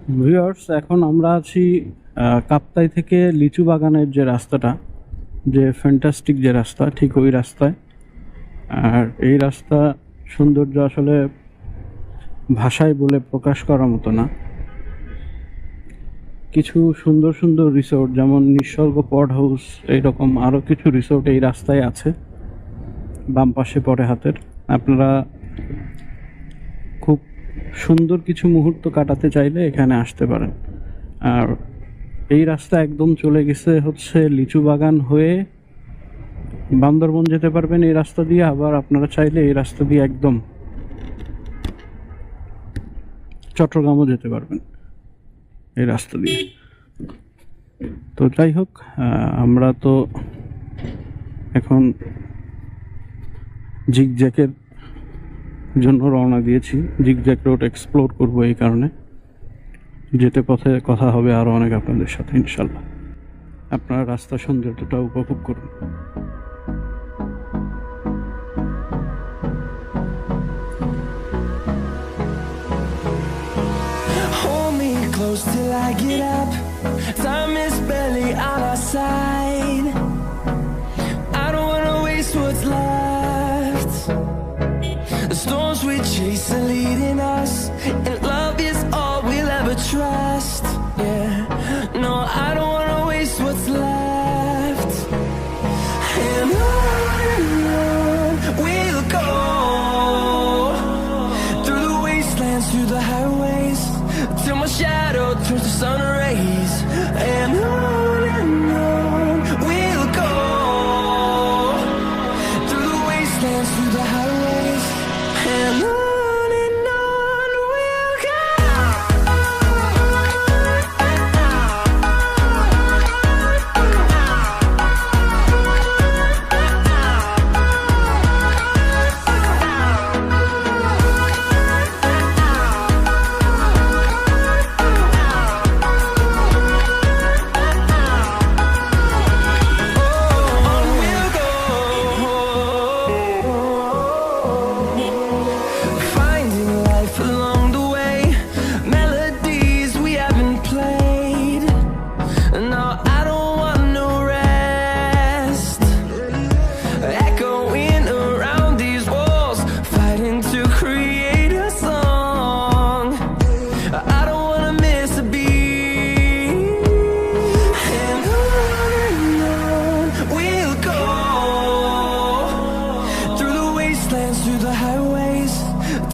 Viewers, এখন আমরা আছি কাপ্তাই থেকে লিচু বাগানের যে রাস্তাটা, যে ফ্যান্টাস্টিক যে রাস্তা, ঠিক ওই রাস্তায়। আর এই রাস্তা সৌন্দর্য আসলে ভাষায় বলে প্রকাশ করার মতো না। কিছু সুন্দর সুন্দর রিসোর্ট, যেমন নিসর্গ পড হাউস, এইরকম আরও কিছু রিসোর্ট এই রাস্তায় আছে, বাম পাশে পড়ে হাতের। আপনারা খুব সুন্দর কিছু মুহূর্ত কাটাতে চাইলে এখানে আসতে পারেন। আর এই রাস্তা একদম চলে গেছে হচ্ছে লিচু বাগান হয়ে বান্দরবন যেতে পারবেন এই রাস্তা দিয়ে। আবার আপনারা চাইলে এই রাস্তা দিয়ে একদম চট্টগ্রামও যেতে পারবেন এই রাস্তা দিয়ে। তো যাই হোক, আমরা তো এখন জিগজ্যাকের জন্য রওনা দিয়েছি। জিগজ্যাক রোড এক্সপ্লোর করব, এই কারণে যেতে পথে কথা হবে আরও অনেক আপনাদের সাথে ইনশাল্লাহ। আপনারা রাস্তার সৌন্দর্যটা উপভোগ করুন। Hold me close till I get up. Time is barely on our side. I don't wanna waste what's left. The storms we chase are leading us, and love